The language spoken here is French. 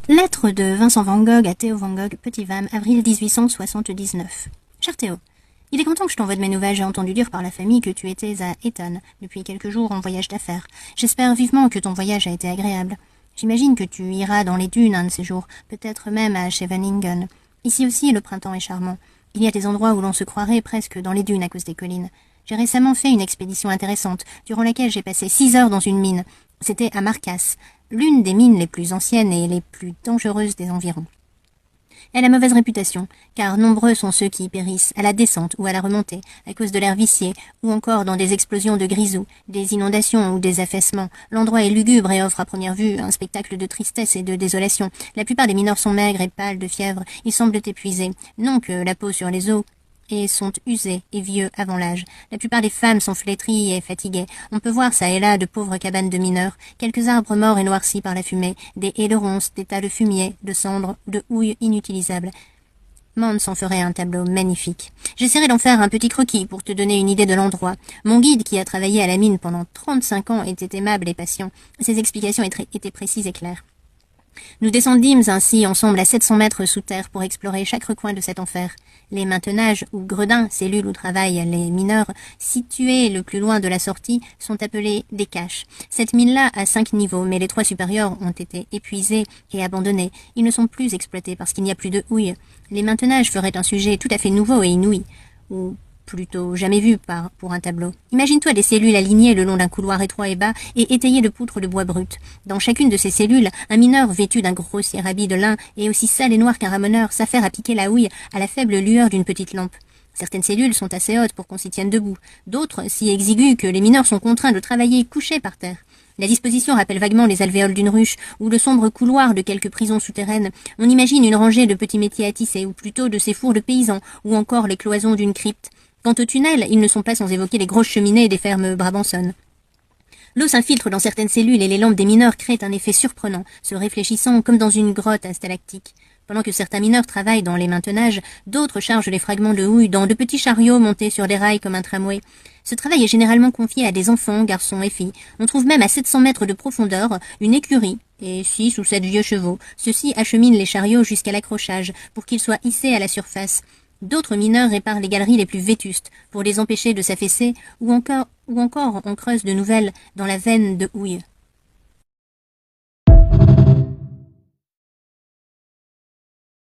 Lettre de Vincent Van Gogh à Théo Van Gogh, Petit Vam, avril 1879. Cher Théo, il est content que je t'envoie de mes nouvelles. J'ai entendu dire par la famille que tu étais à Eton depuis quelques jours en voyage d'affaires. J'espère vivement que ton voyage a été agréable. J'imagine que tu iras dans les dunes un de ces jours, peut-être même à Scheveningen. Ici aussi, le printemps est charmant. Il y a des endroits où l'on se croirait presque dans les dunes à cause des collines. J'ai récemment fait une expédition intéressante, durant laquelle j'ai passé 6 heures dans une mine. C'était à Marcasse, l'une des mines les plus anciennes et les plus dangereuses des environs. Elle a mauvaise réputation, car nombreux sont ceux qui y périssent à la descente ou à la remontée, à cause de l'air vicié, ou encore dans des explosions de grisou, des inondations ou des affaissements. L'endroit est lugubre et offre à première vue un spectacle de tristesse et de désolation. La plupart des mineurs sont maigres et pâles de fièvre, ils semblent épuisés, non que la peau sur les os, et sont usés et vieux avant l'âge. La plupart des femmes sont flétries et fatiguées. On peut voir çà et là de pauvres cabanes de mineurs, quelques arbres morts et noircis par la fumée, des haies de ronces, des tas de fumier, de cendres, de houille inutilisables. Mans s'en ferait un tableau magnifique. J'essaierai d'en faire un petit croquis pour te donner une idée de l'endroit. Mon guide, qui a travaillé à la mine pendant 35 ans, était aimable et patient. Ses explications étaient précises et claires. Nous descendîmes ainsi ensemble à 700 mètres sous terre pour explorer chaque recoin de cet enfer. Les maintenages, ou gredins, cellules où travaillent les mineurs, situés le plus loin de la sortie, sont appelés des caches. Cette mine-là a 5 niveaux, mais les 3 supérieurs ont été épuisés et abandonnés. Ils ne sont plus exploités parce qu'il n'y a plus de houille. Les maintenages feraient un sujet tout à fait nouveau et inouï, ou plutôt jamais vu pour un tableau. Imagine-toi des cellules alignées le long d'un couloir étroit et bas et étayées de poutres de bois brut. Dans chacune de ces cellules, un mineur vêtu d'un grossier habit de lin et aussi sale et noir qu'un ramoneur s'affaire à piquer la houille à la faible lueur d'une petite lampe. Certaines cellules sont assez hautes pour qu'on s'y tienne debout, d'autres si exiguës que les mineurs sont contraints de travailler couchés par terre. La disposition rappelle vaguement les alvéoles d'une ruche ou le sombre couloir de quelques prisons souterraines. On imagine une rangée de petits métiers à tisser, ou plutôt de ces fours de paysans, ou encore les cloisons d'une crypte. Quant aux tunnels, ils ne sont pas sans évoquer les grosses cheminées des fermes brabançonnes. L'eau s'infiltre dans certaines cellules et les lampes des mineurs créent un effet surprenant, se réfléchissant comme dans une grotte à stalactiques. Pendant que certains mineurs travaillent dans les maintenages, d'autres chargent les fragments de houille dans de petits chariots montés sur des rails comme un tramway. Ce travail est généralement confié à des enfants, garçons et filles. On trouve même à 700 mètres de profondeur une écurie et 6 ou 7 vieux chevaux. Ceux-ci acheminent les chariots jusqu'à l'accrochage pour qu'ils soient hissés à la surface. D'autres mineurs réparent les galeries les plus vétustes pour les empêcher de s'affaisser ou encore on creuse de nouvelles dans la veine de houille.